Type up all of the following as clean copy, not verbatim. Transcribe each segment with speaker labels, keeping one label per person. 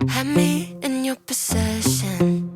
Speaker 1: Had me in your possession.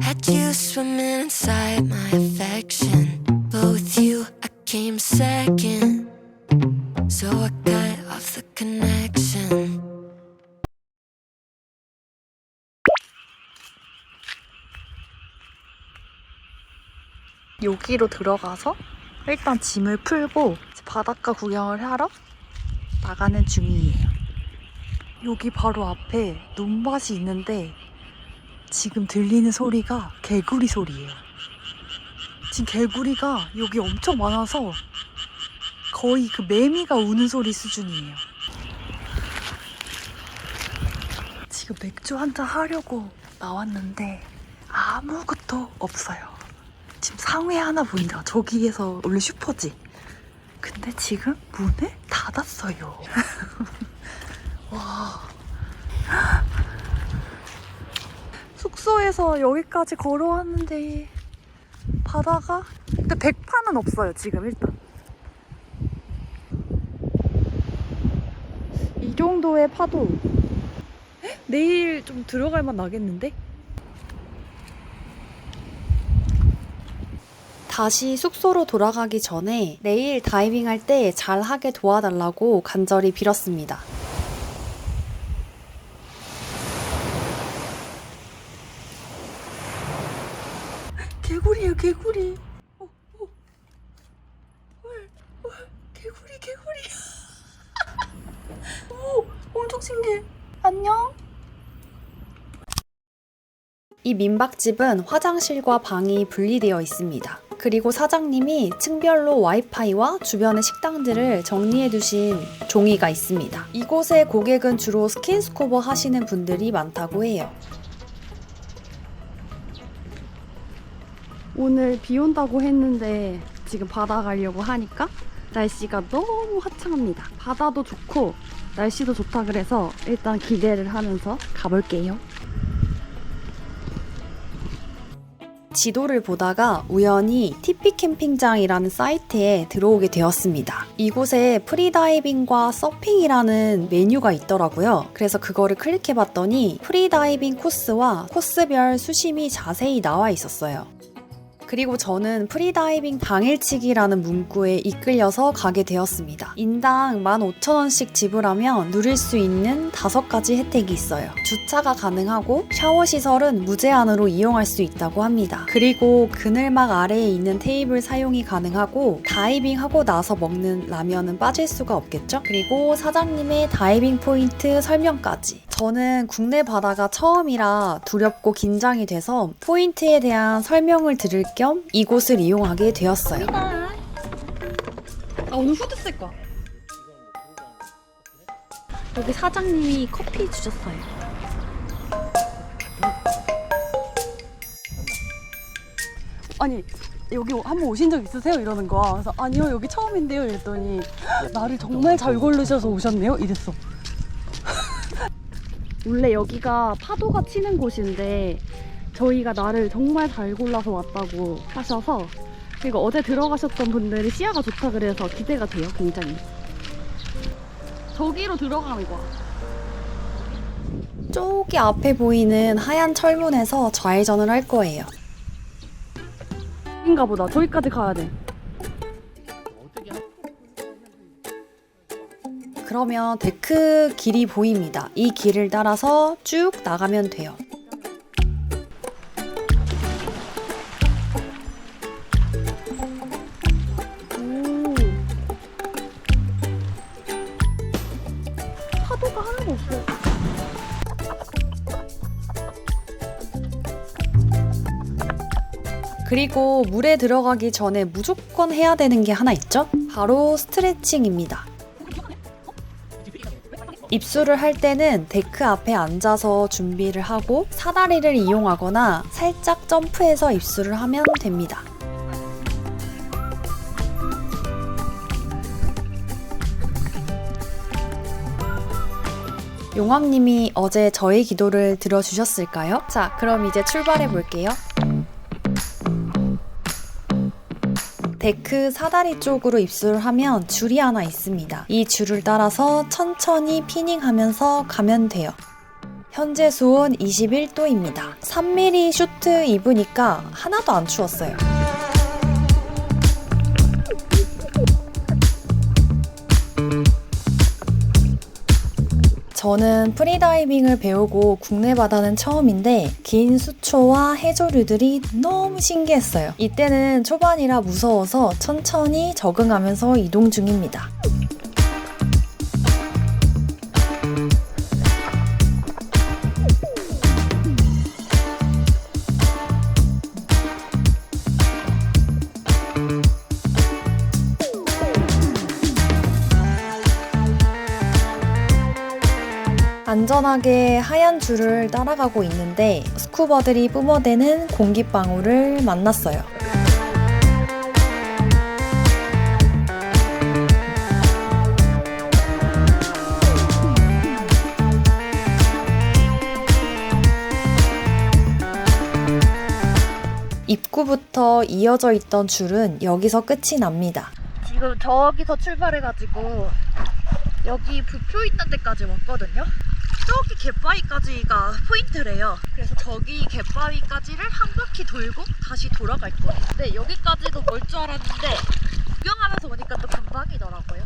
Speaker 1: Had you swimming inside my affection. But with you, I came second. So I cut off the connection.
Speaker 2: 여기로 들어가서 일단 짐을 풀고 바닷가 구경을 하러 나가는 중이에요. 여기 바로 앞에 논밭이 있는데 지금 들리는 소리가 개구리 소리예요. 지금 개구리가 여기 엄청 많아서 거의 그 매미가 우는 소리 수준이에요. 지금 맥주 한잔 하려고 나왔는데 아무것도 없어요. 지금 상회 하나 보인다. 저기에서 원래 슈퍼지. 근데 지금 문을 닫았어요. 와. 숙소에서 여기까지 걸어왔는데 바다가 근데 백파는 없어요. 지금 일단 이 정도의 파도. 내일 좀 들어갈 만 나겠는데? 다시 숙소로 돌아가기 전에 내일 다이빙 할 때 잘 하게 도와달라고 간절히 빌었습니다. 개구리예요, 개구리. 개구리. 오, 엄청 신기해. 안녕. 이 민박집은 화장실과 방이 분리되어 있습니다. 그리고 사장님이 층별로 와이파이와 주변의 식당들을 정리해두신 종이가 있습니다. 이곳의 고객은 주로 스킨스쿠버 하시는 분들이 많다고 해요. 오늘 비 온다고 했는데 지금 바다 가려고 하니까 날씨가 너무 화창합니다. 바다도 좋고 날씨도 좋다 그래서 일단 기대를 하면서 가볼게요. 지도를 보다가 우연히 TP 캠핑장이라는 사이트에 들어오게 되었습니다. 이곳에 프리다이빙과 서핑이라는 메뉴가 있더라고요. 그래서 그거를 클릭해봤더니 프리다이빙 코스와 코스별 수심이 자세히 나와 있었어요. 그리고 저는 프리다이빙 당일치기라는 문구에 이끌려서 가게 되었습니다. 인당 15,000원씩 지불하면 누릴 수 있는 5가지 혜택이 있어요. 주차가 가능하고 샤워 시설은 무제한으로 이용할 수 있다고 합니다. 그리고 그늘막 아래에 있는 테이블 사용이 가능하고 다이빙하고 나서 먹는 라면은 빠질 수가 없겠죠? 그리고 사장님의 다이빙 포인트 설명까지. 저는 국내 바다가 처음이라 두렵고 긴장이 돼서 포인트에 대한 설명을 들을 겸 이곳을 이용하게 되었어요. 나 오늘 후드 쓸 거야. 여기 사장님이 커피 주셨어요. 아니 여기 한번 오신 적 있으세요? 이러는 거야. 그래서 아니요 여기 처음인데요 이랬더니 나를 정말 잘 고르셔서 오셨네요 이랬어. 원래 여기가 파도가 치는 곳인데 저희가 나를 정말 잘 골라서 왔다고 하셔서 그리고 어제 들어가셨던 분들이 시야가 좋다 그래서 기대가 돼요. 굉장히. 저기로 들어가는 거야. 저기 앞에 보이는 하얀 철문에서 좌회전을 할 거예요. 인가 보다. 저기까지 가야 돼. 그러면 데크 길이 보입니다. 이 길을 따라서 쭉 나가면 돼요. 오. 파도가 하나도 없어. 그리고 물에 들어가기 전에 무조건 해야 되는 게 하나 있죠? 바로 스트레칭입니다. 입수를 할 때는 데크 앞에 앉아서 준비를 하고 사다리를 이용하거나 살짝 점프해서 입수를 하면 됩니다. 용왕님이 어제 저의 기도를 들어주셨을까요? 자, 그럼 이제 출발해 볼게요. 데크 사다리 쪽으로 입수를 하면 줄이 하나 있습니다. 이 줄을 따라서 천천히 피닝하면서 가면 돼요. 현재 수온 21도입니다. 3mm 슈트 입으니까 하나도 안 추웠어요. 저는 프리다이빙을 배우고 국내 바다는 처음인데 긴 수초와 해조류들이 너무 신기했어요. 이때는 초반이라 무서워서 천천히 적응하면서 이동 중입니다. 안전하게 하얀 줄을 따라가고 있는데 스쿠버들이 뿜어대는 공기방울을 만났어요. 입구부터 이어져 있던 줄은 여기서 끝이 납니다.
Speaker 3: 지금 저기서 출발해가지고 여기 부표 있는 데까지 왔거든요. 저기 갯바위까지가 포인트래요. 그래서 저기 갯바위까지를 한 바퀴 돌고 다시 돌아갈 거예요. 근데 여기까지도 멀 줄 알았는데 구경하면서 오니까 또 금방이더라고요.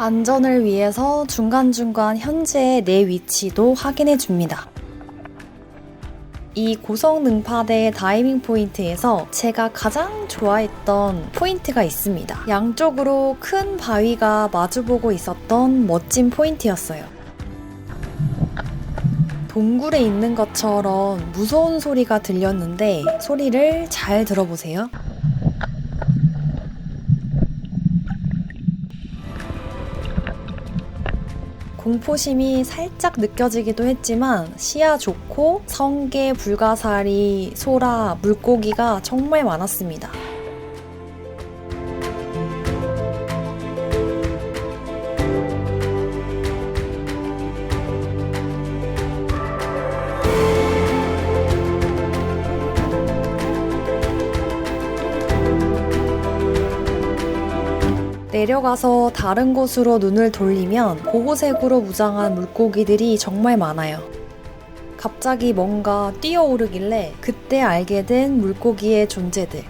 Speaker 2: 안전을 위해서 중간중간 현재의 내 위치도 확인해 줍니다. 이 고성능파대 다이빙 포인트에서 제가 가장 좋아했던 포인트가 있습니다. 양쪽으로 큰 바위가 마주보고 있었던 멋진 포인트였어요. 동굴에 있는 것처럼 무서운 소리가 들렸는데 소리를 잘 들어보세요. 공포심이 살짝 느껴지기도 했지만 시야 좋고 성게, 불가사리, 소라, 물고기가 정말 많았습니다. 내려가서 다른 곳으로 눈을 돌리면 보호색으로 무장한 물고기들이 정말 많아요. 갑자기 뭔가 뛰어오르길래 그때 알게 된 물고기의 존재들.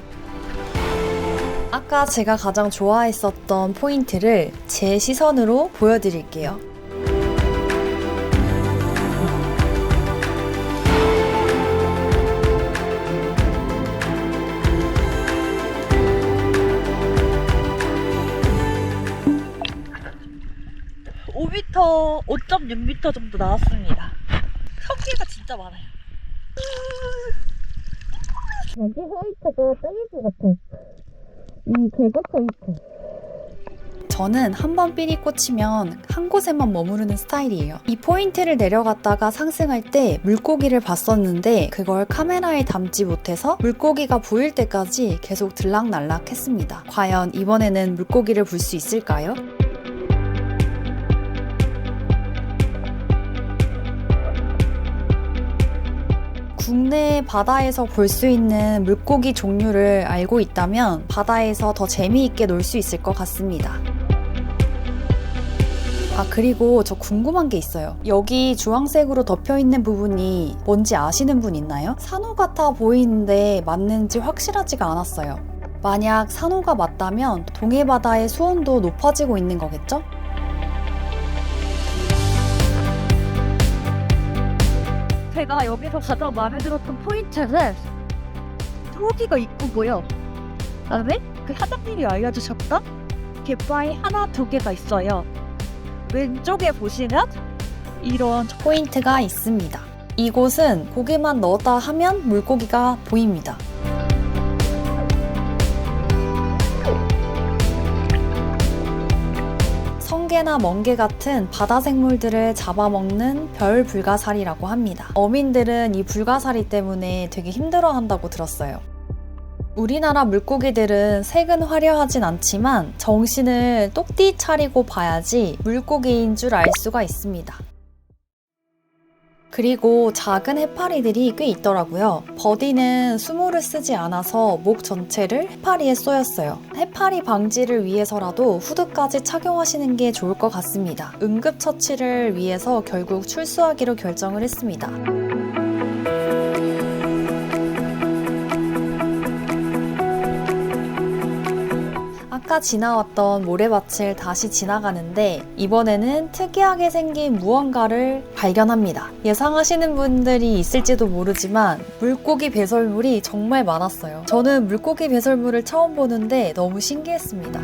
Speaker 2: 아까 제가 가장 좋아했었던 포인트를 제 시선으로 보여드릴게요.
Speaker 3: (5m) 5.6m 정도 나왔습니다. 성게가 진짜 많아요. 여기 화이트가 떼기지 같아. 이 개가 화이트.
Speaker 2: 저는 한번 삘이 꽂히면 한 곳에만 머무르는 스타일이에요. 이 포인트를 내려갔다가 상승할 때 물고기를 봤었는데 그걸 카메라에 담지 못해서 물고기가 보일 때까지 계속 들락날락 했습니다. 과연 이번에는 물고기를 볼 수 있을까요? 국내 바다에서 볼 수 있는 물고기 종류를 알고 있다면 바다에서 더 재미있게 놀 수 있을 것 같습니다. 아, 그리고 저 궁금한 게 있어요. 여기 주황색으로 덮여있는 부분이 뭔지 아시는 분 있나요? 산호 같아 보이는데 맞는지 확실하지가 않았어요. 만약 산호가 맞다면 동해바다의 수온도 높아지고 있는 거겠죠?
Speaker 3: 제가 여기서 가장 마음에 들었던 포인트는 여기가 입구고요. 그다음에 그 사장님이 알려주셨던 갯바위 하나, 두 개가 있어요. 왼쪽에 보시면 이런
Speaker 2: 포인트가 있습니다. 이곳은 고개만 넣었다 하면 물고기가 보입니다. 성게나 멍게 같은 바다 생물들을 잡아먹는 별 불가사리라고 합니다. 어민들은 이 불가사리 때문에 되게 힘들어한다고 들었어요. 우리나라 물고기들은 색은 화려하진 않지만 정신을 똑띠 차리고 봐야지 물고기인 줄 알 수가 있습니다. 그리고 작은 해파리들이 꽤 있더라고요. 버디는 수모를 쓰지 않아서 목 전체를 해파리에 쏘였어요. 해파리 방지를 위해서라도 후드까지 착용하시는 게 좋을 것 같습니다. 응급처치를 위해서 결국 출소하기로 결정을 했습니다. 아까 지나왔던 모래밭을 다시 지나가는데 이번에는 특이하게 생긴 무언가를 발견합니다. 예상하시는 분들이 있을지도 모르지만 물고기 배설물이 정말 많았어요. 저는 물고기 배설물을 처음 보는데 너무 신기했습니다.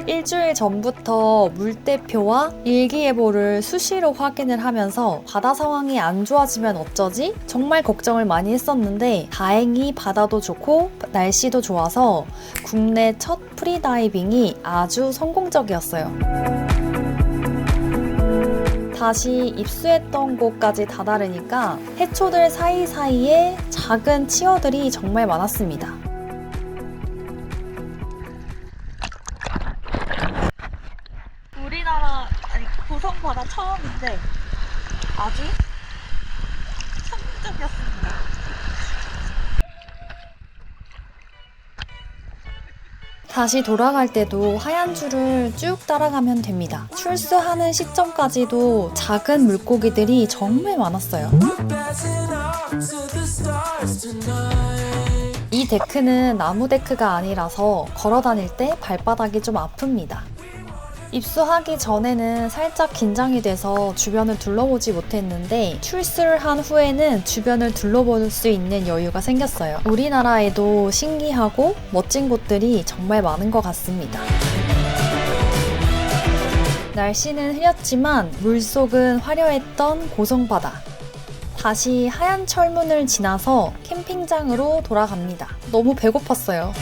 Speaker 2: 일주일 전부터 물대표와 일기예보를 수시로 확인을 하면서 바다 상황이 안 좋아지면 어쩌지? 정말 걱정을 많이 했었는데 다행히 바다도 좋고 날씨도 좋아서 국내 첫 프리다이빙이 아주 성공적이었어요. 다시 입수했던 곳까지 다다르니까 해초들 사이사이에 작은 치어들이 정말 많았습니다.
Speaker 3: 우리나라 고성 바다 처음인데 아주 성공적이었습니다.
Speaker 2: 다시 돌아갈 때도 하얀 줄을 쭉 따라가면 됩니다. 출수하는 시점까지도 작은 물고기들이 정말 많았어요. 이 데크는 나무 데크가 아니라서 걸어 다닐 때 발바닥이 좀 아픕니다. 입수하기 전에는 살짝 긴장이 돼서 주변을 둘러보지 못했는데 출수를 한 후에는 주변을 둘러볼 수 있는 여유가 생겼어요. 우리나라에도 신기하고 멋진 곳들이 정말 많은 것 같습니다. 날씨는 흐렸지만 물속은 화려했던 고성바다. 다시 하얀 철문을 지나서 캠핑장으로 돌아갑니다. 너무 배고팠어요.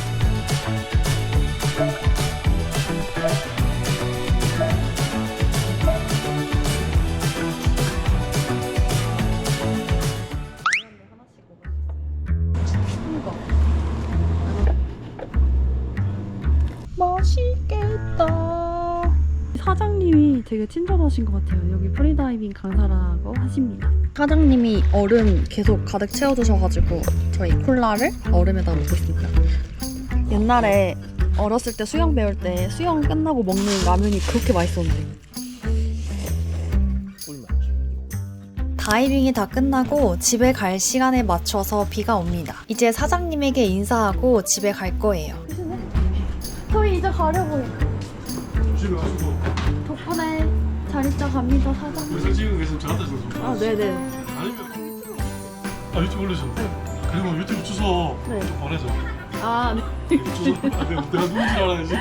Speaker 3: 맛있겠다. 사장님이 되게 친절하신 것 같아요. 여기 프리다이빙 강사라고 하십니다.
Speaker 2: 사장님이 얼음 계속 가득 채워주셔가지고 저희 콜라를 얼음에다 넣고 있습니다. 옛날에 어렸을 때 수영 배울 때 수영 끝나고 먹는 라면이 그렇게 맛있었는데. 다이빙이 다 끝나고 집에 갈 시간에 맞춰서 비가 옵니다. 이제 사장님에게 인사하고 집에 갈 거예요.
Speaker 3: 저희 이제 가려고요.
Speaker 4: 집에 가시고
Speaker 3: 덕분에 잘 있다 갑니다, 사장님.
Speaker 4: 영상 찍은 거 있으면 저한테 좀
Speaker 3: 아, 네네.
Speaker 4: 아니면 유튜브 올리죠. 그리고 유튜브 주소
Speaker 3: 네.
Speaker 4: 좀 보내줘.
Speaker 3: 아, 네.
Speaker 4: 주소 내가 누군지 알아야지.